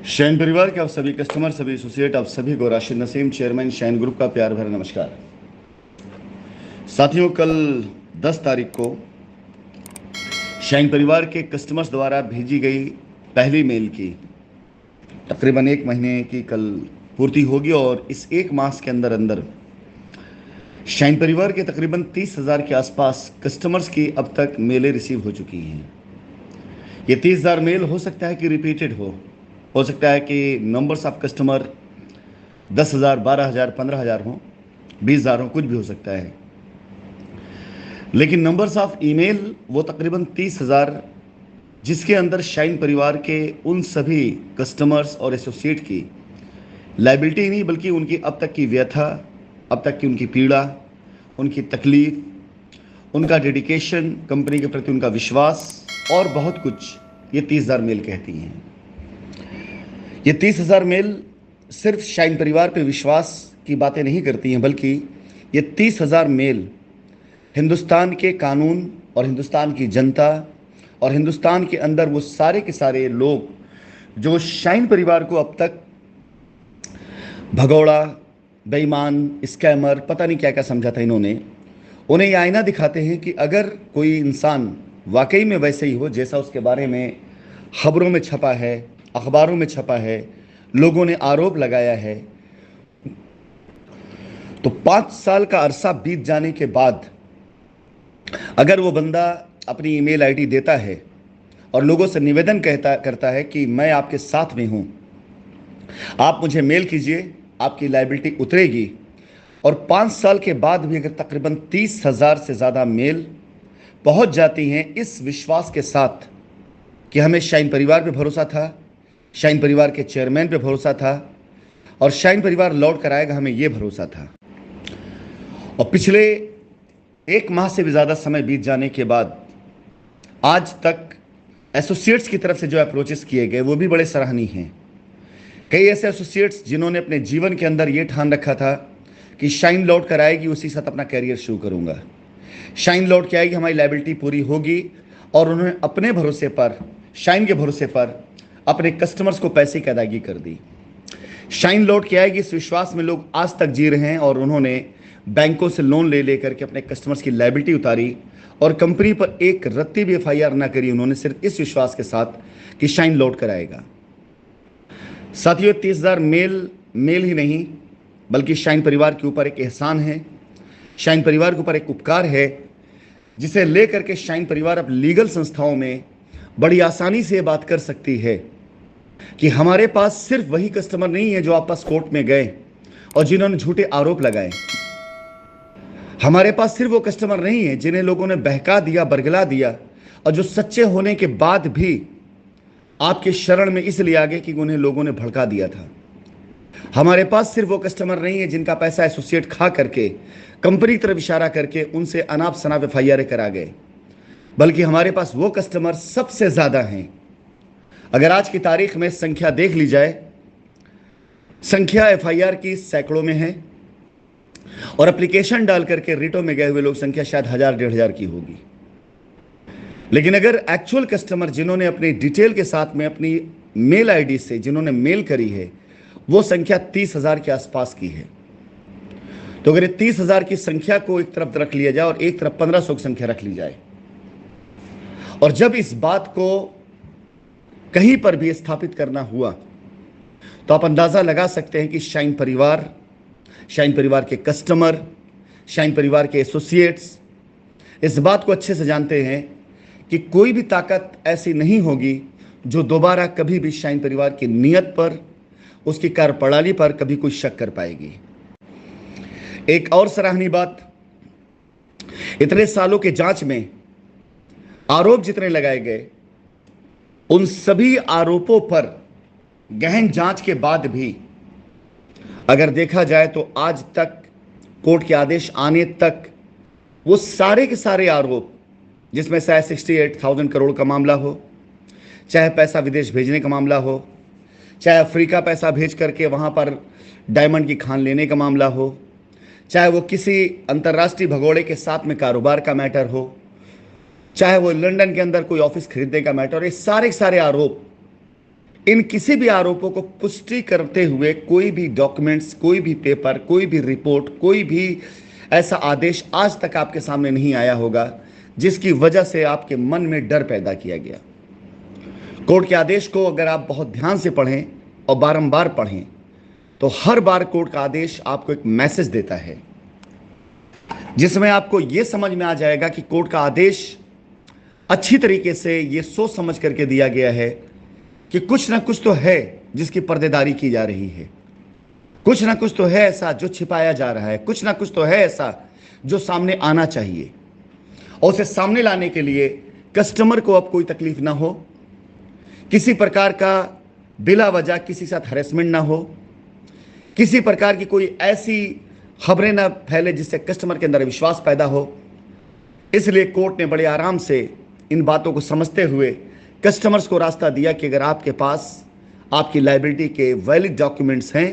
Shine परिवार के आप सभी कस्टमर, सभी एसोसिएट, आप सभी को Rashid Naseem, chairman shine group का प्यार भरा नमस्कार। साथियों, कल 10 तारीख को शाइन परिवार के कस्टमर्स द्वारा भेजी गई पहली मेल की तकरीबन 1 महीने की कल पूर्ति होगी और इस 1 मास के अंदर अंदर शाइन परिवार के तकरीबन 30,000 के आसपास कस्टमर्स की अब तक मेलें रिसीव हो चुकी हैं। ये 30,000 मेल हो सकता है कि रिपीटेड हो सकता है कि नंबर्स ऑफ कस्टमर 10,000, 12,000, 15,000 हो, 20,000 हो, कुछ भी हो सकता है। लेकिन नंबर्स ऑफ ईमेल वो तकरीबन 30,000, जिसके अंदर शाइन परिवार के उन सभी कस्टमर्स और एसोसिएट की लाइबिलिटी नहीं बल्कि उनकी अब तक की व्यथा, अब तक की उनकी पीड़ा, उनकी तकलीफ, उनका डेडिकेशन, कंपनी के प्रति उनका विश्वास और बहुत कुछ ये 30,000 मेल कहती हैं। ये 30,000 मेल सिर्फ शाइन परिवार पे विश्वास की बातें नहीं करती हैं, बल्कि ये 30,000 मेल हिंदुस्तान के कानून और हिंदुस्तान की जनता और हिंदुस्तान के अंदर वो सारे के सारे लोग जो शाइन परिवार को अब तक भगौड़ा, बेईमान, स्कैमर, पता नहीं क्या क्या समझा था इन्होंने, उन्हें ये आईना दिखाते हैं कि अगर कोई इंसान वाकई में वैसे ही हो जैसा उसके बारे में खबरों में छपा है, अखबारों में छपा है, लोगों ने आरोप लगाया है, तो 5 साल का अरसा बीत जाने के बाद अगर वो बंदा अपनी ईमेल आईडी देता है और लोगों से निवेदन करता है कि मैं आपके साथ में हूं, आप मुझे मेल कीजिए, आपकी लायबिलिटी उतरेगी, और 5 साल के बाद भी अगर तकरीबन 30,000 से ज़्यादा मेल पहुंच जाती हैं इस विश्वास के साथ कि हमें शाइन परिवार पे भरोसा था, शाइन परिवार के चेयरमैन पे भरोसा था और शाइन परिवार लौट कर आएगा, हमें यह भरोसा था। और पिछले 1 माह से भी ज़्यादा समय बीत जाने के बाद आज तक एसोसिएट्स की तरफ से जो अप्रोचेस किए गए वो भी बड़े सराहनीय हैं। कई ऐसे एसोसिएट्स जिन्होंने अपने जीवन के अंदर ये ठान रखा था कि शाइन लौट कर आएगी, उसी साथ अपना कैरियर शुरू करूंगा, शाइन लौट के आएगी, हमारी लायबिलिटी पूरी होगी, और उन्होंने अपने भरोसे पर, शाइन के भरोसे पर अपने कस्टमर्स को पैसे की अदायगी कर दी। शाइन लौट के आएगी, इस विश्वास में लोग आज तक जी रहे हैं और उन्होंने बैंकों से लोन ले लेकर के अपने कस्टमर्स की लायबिलिटी उतारी और कंपनी पर एक रत्ती भी एफआईआर ना करी उन्होंने, सिर्फ इस विश्वास के साथ कि शाइन लौट कर आएगा। साथियों, 30,000 मेल ही नहीं बल्कि शाइन परिवार के ऊपर एक एहसान है, शाइन परिवार के ऊपर एक उपकार है, जिसे लेकर के शाइन परिवार अब लीगल संस्थाओं में बड़ी आसानी से बात कर सकती है कि हमारे पास सिर्फ वही कस्टमर नहीं है जो आपस कोर्ट में गए और जिन्होंने झूठे आरोप लगाए, हमारे पास सिर्फ वो कस्टमर नहीं है जिन्हें लोगों ने बहका दिया, बरगला दिया और जो सच्चे होने के बाद भी आपके शरण में इसलिए आ गए कि उन्हें लोगों ने भड़का दिया था। हमारे पास सिर्फ वो कस्टमर नहीं है जिनका पैसा एसोसिएट खा करके, कंपनी की तरफ इशारा करके उनसे अनाप शनाप एफआईआर करा गए, बल्कि हमारे पास वो कस्टमर सबसे ज्यादा हैं। अगर आज की तारीख में संख्या देख ली जाए, संख्या एफआईआर की सैकड़ों में है और एप्लीकेशन डाल करके रिटो में गए हुए लोग संख्या शायद 1,000-1,500 की होगी। लेकिन अगर एक्चुअल कस्टमर जिन्होंने अपनी डिटेल के साथ में अपनी मेल आईडी से जिन्होंने मेल करी है वो संख्या 30,000 के आसपास की है, तो अगर 30,000 की संख्या को एक तरफ रख लिया जाए और एक तरफ 1,500 की संख्या रख ली जाए, और जब इस बात को कहीं पर भी स्थापित करना हुआ तो आप अंदाजा लगा सकते हैं कि शाइन परिवार के कस्टमर, शाइन परिवार के एसोसिएट्स इस बात को अच्छे से जानते हैं कि कोई भी ताकत ऐसी नहीं होगी जो दोबारा कभी भी शाइन परिवार की नीयत पर, उसकी कार्यप्रणाली पर कभी कोई शक कर पाएगी। एक और सराहनीय बात, इतने सालों के जांच में आरोप जितने लगाए गए, उन सभी आरोपों पर गहन जांच के बाद भी अगर देखा जाए तो आज तक कोर्ट के आदेश आने तक वो सारे के सारे आरोप, जिसमें चाहे 68,000 करोड़ का मामला हो, चाहे पैसा विदेश भेजने का मामला हो, चाहे अफ्रीका पैसा भेज करके वहां पर डायमंड की खान लेने का मामला हो, चाहे वो किसी अंतर्राष्ट्रीय भगोड़े के साथ में कारोबार का मैटर हो, चाहे वो लंदन के अंदर कोई ऑफिस खरीदने का मैटर, ये सारे आरोप इन किसी भी आरोपों को पुष्टि करते हुए कोई भी डॉक्यूमेंट्स, कोई भी पेपर, कोई भी रिपोर्ट, कोई भी ऐसा आदेश आज तक आपके सामने नहीं आया होगा जिसकी वजह से आपके मन में डर पैदा किया गया। कोर्ट के आदेश को अगर आप बहुत ध्यान से पढ़ें और बारंबार पढ़ें तो हर बार कोर्ट का आदेश आपको एक मैसेज देता है जिसमें आपको यह समझ में आ जाएगा कि कोर्ट का आदेश अच्छी तरीके से यह सोच समझ करके दिया गया है कि कुछ ना कुछ तो है जिसकी पर्देदारी की जा रही है, कुछ ना कुछ तो है ऐसा जो छिपाया जा रहा है, कुछ ना कुछ तो है ऐसा जो सामने आना चाहिए। और उसे सामने लाने के लिए कस्टमर को अब कोई तकलीफ ना हो, किसी प्रकार का बिला वजह किसी साथ हरेसमेंट ना हो, किसी प्रकार की कोई ऐसी खबरें ना फैले जिससे कस्टमर के अंदर विश्वास पैदा हो। इसलिए कोर्ट ने बड़े आराम से इन बातों को समझते हुए कस्टमर्स को रास्ता दिया कि अगर आपके पास आपकी लायबिलिटी के वैलिड डॉक्यूमेंट्स हैं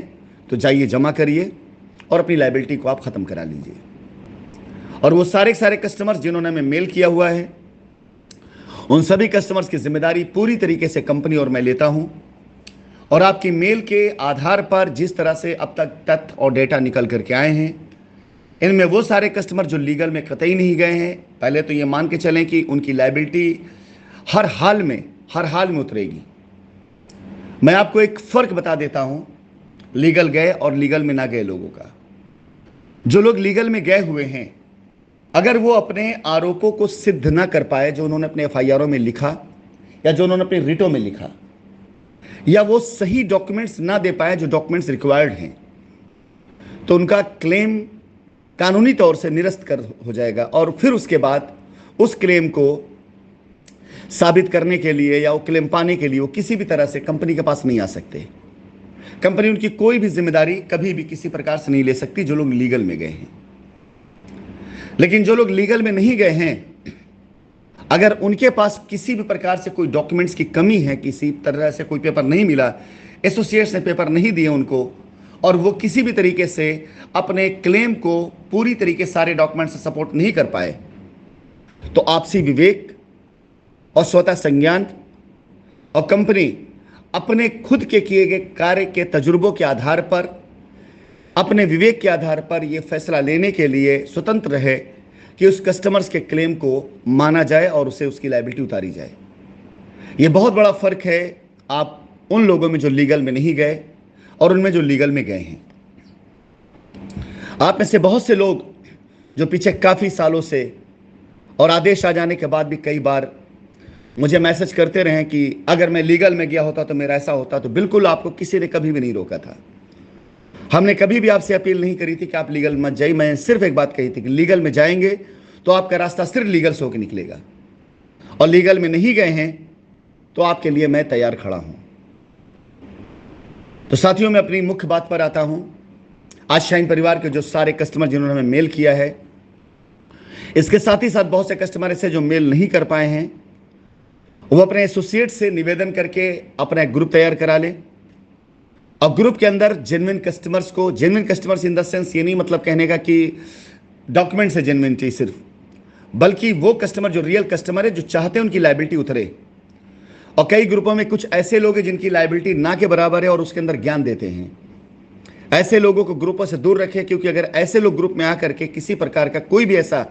तो जाइए जमा करिए और अपनी लायबिलिटी को आप ख़त्म करा लीजिए। और वो सारे कस्टमर्स जिन्होंने हमें मेल किया हुआ है, उन सभी कस्टमर्स की जिम्मेदारी पूरी तरीके से कंपनी और मैं लेता हूं। और आपकी मेल के आधार पर जिस तरह से अब तक तथ्य और डेटा निकल करके आए हैं, इनमें वो सारे कस्टमर जो लीगल में कतई नहीं गए हैं, पहले तो ये मान के चलें कि उनकी लायबिलिटी हर हाल में उतरेगी। मैं आपको एक फर्क बता देता हूं लीगल गए और लीगल में ना गए लोगों का। जो लोग लीगल में गए हुए हैं, अगर वो अपने आरोपों को सिद्ध ना कर पाए जो उन्होंने अपने एफआईआरों में लिखा या जो उन्होंने अपने रिटों में लिखा, या वो सही डॉक्यूमेंट्स ना दे पाए जो डॉक्यूमेंट्स रिक्वायर्ड हैं, तो उनका क्लेम कानूनी तौर से निरस्त कर हो जाएगा। और फिर उसके बाद उस क्लेम को साबित करने के लिए या वो क्लेम पाने के लिए वो किसी भी तरह से कंपनी के पास नहीं आ सकते। कंपनी उनकी कोई भी जिम्मेदारी कभी भी किसी प्रकार से नहीं ले सकती जो लोग लीगल में गए हैं। लेकिन जो लोग लीगल में नहीं गए हैं, अगर उनके पास किसी भी प्रकार से कोई डॉक्यूमेंट्स की कमी है, किसी तरह से कोई पेपर नहीं मिला, एसोसिएट्स ने पेपर नहीं दिए उनको, और वो किसी भी तरीके से अपने क्लेम को पूरी तरीके सारे डॉक्यूमेंट से सपोर्ट नहीं कर पाए, तो आपसी विवेक और स्वतः संज्ञान और कंपनी अपने खुद के किए गए कार्य के तजुर्बों के आधार पर, अपने विवेक के आधार पर यह फैसला लेने के लिए स्वतंत्र है कि उस कस्टमर्स के क्लेम को माना जाए और उसे उसकी लायबिलिटी उतारी जाए। यह बहुत बड़ा फर्क है आप उन लोगों में जो लीगल में नहीं गए और उनमें जो लीगल में गए हैं। आप में से बहुत से लोग जो पीछे काफ़ी सालों से और आदेश आ जाने के बाद भी कई बार मुझे मैसेज करते रहे कि अगर मैं लीगल में गया होता तो मेरा ऐसा होता, तो बिल्कुल आपको किसी ने कभी भी नहीं रोका था। हमने कभी भी आपसे अपील नहीं करी थी कि आप लीगल मत जाइए। मैं सिर्फ एक बात कही थी कि लीगल में जाएंगे तो आपका रास्ता सिर्फ लीगल से होकर निकलेगा, और लीगल में नहीं गए हैं तो आपके लिए मैं तैयार खड़ा हूं। तो साथियों, मैं अपनी मुख्य बात पर आता हूं। आज शाइन परिवार के जो सारे कस्टमर जिन्होंने हमें मेल किया है, इसके साथ ही साथ बहुत से कस्टमर ऐसे जो मेल नहीं कर पाए हैं, वो अपने एसोसिएट से निवेदन करके अपना एक ग्रुप तैयार करा ले। और ग्रुप के अंदर जेन्युइन कस्टमर्स को, genuine customers in the sense ये नहीं मतलब कहने का कि डॉक्यूमेंट से जेन्युइनिटी सिर्फ, बल्कि वो कस्टमर जो रियल कस्टमर है, जो चाहते हैं उनकी लायबिलिटी उतरे। और कई ग्रुपों में कुछ ऐसे लोग हैं जिनकी लायबिलिटी ना के बराबर है और उसके अंदर ज्ञान देते हैं। ऐसे लोगों को ग्रुपों से दूर रखें, क्योंकि अगर ऐसे लोग ग्रुप में आकर के किसी प्रकार का कोई भी ऐसा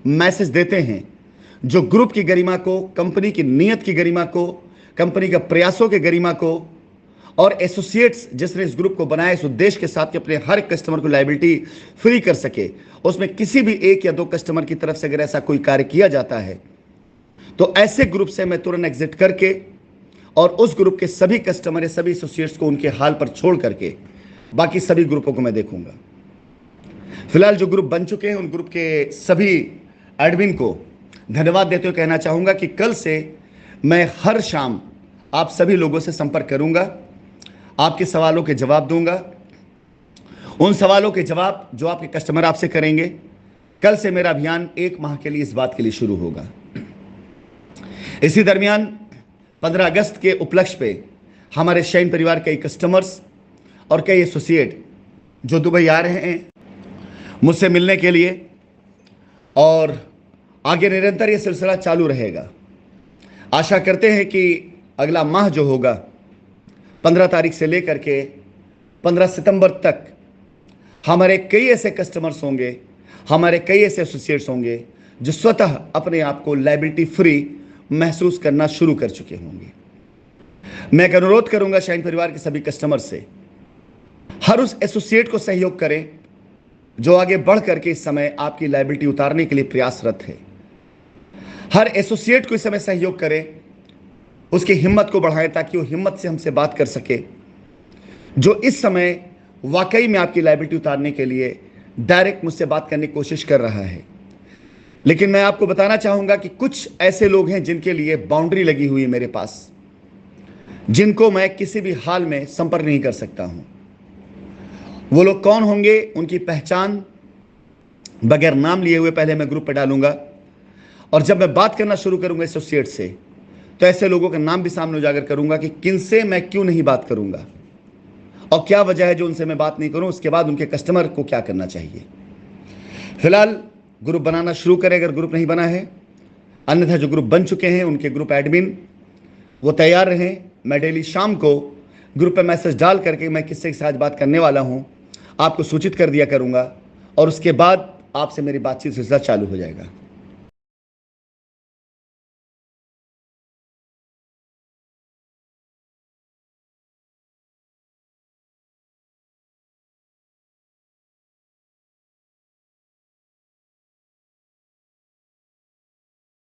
मैसेज देते हैं जो ग्रुप की गरिमा को, कंपनी की नीयत की गरिमा को, कंपनी के प्रयासों के गरिमा को और एसोसिएट्स जिसने इस ग्रुप को बनाया इस उद्देश्य के साथ कि अपने हर कस्टमर को लायबिलिटी फ्री कर सके, उसमें किसी भी एक या दो कस्टमर की तरफ से अगर ऐसा कोई कार्य किया जाता है तो ऐसे ग्रुप से मैं तुरंत एग्जिट करके और उस ग्रुप के सभी कस्टमर, सभी एसोसिएट्स को उनके हाल पर छोड़ करके बाकी सभी ग्रुपों को मैं देखूंगा। फिलहाल जो ग्रुप बन चुके हैं उन ग्रुप के सभी एडमिन को धन्यवाद देते हुए कहना चाहूंगा कि कल से मैं हर शाम आप सभी लोगों से संपर्क करूंगा, आपके सवालों के जवाब दूंगा। उन सवालों के जवाब जो आपके कस्टमर आपसे करेंगे, कल से मेरा अभियान 1 माह के लिए इस बात के लिए शुरू होगा। इसी दरमियान 15 अगस्त के उपलक्ष्य पे हमारे शाइन परिवार के कई कस्टमर्स और कई एसोसिएट जो दुबई आ रहे हैं मुझसे मिलने के लिए, और आगे निरंतर ये सिलसिला चालू रहेगा। आशा करते हैं कि अगला माह जो होगा 15 तारीख से लेकर के 15 सितंबर तक हमारे कई ऐसे कस्टमर्स होंगे, हमारे कई ऐसे एसोसिएट्स होंगे जो स्वतः अपने आप को लायबिलिटी फ्री महसूस करना शुरू कर चुके होंगे। मैं एक अनुरोध करूंगा शाइन परिवार के सभी कस्टमर से, हर उस एसोसिएट को सहयोग करें जो आगे बढ़ करके इस समय आपकी लायबिलिटी उतारने के लिए प्रयासरत है। हर एसोसिएट को इस समय सहयोग करें, उसकी हिम्मत को बढ़ाएं ताकि वो हिम्मत से हमसे बात कर सके, जो इस समय वाकई में आपकी लायबिलिटी उतारने के लिए डायरेक्ट मुझसे बात करने की कोशिश कर रहा है। लेकिन मैं आपको बताना चाहूंगा कि कुछ ऐसे लोग हैं जिनके लिए बाउंड्री लगी हुई है मेरे पास, जिनको मैं किसी भी हाल में संपर्क नहीं कर सकता हूं। वो लोग कौन होंगे, उनकी पहचान बगैर नाम लिए हुए पहले मैं ग्रुप पे डालूंगा, और जब मैं बात करना शुरू करूंगा एसोसिएट से तो ऐसे लोगों का नाम भी सामने उजागर करूंगा कि किनसे मैं क्यों नहीं बात करूंगा और क्या वजह है जो उनसे मैं बात नहीं करूं। उसके बाद उनके कस्टमर को क्या करना चाहिए। फिलहाल ग्रुप बनाना शुरू करें अगर ग्रुप नहीं बना है, अन्यथा जो ग्रुप बन चुके हैं उनके ग्रुप एडमिन वो तैयार रहें। मैं डेली शाम को ग्रुप पे मैसेज डाल करके मैं किससे के साथ बात करने वाला हूं आपको सूचित कर दिया करूंगा, और उसके बाद आपसे मेरी बातचीत सिलसिला चालू हो जाएगा।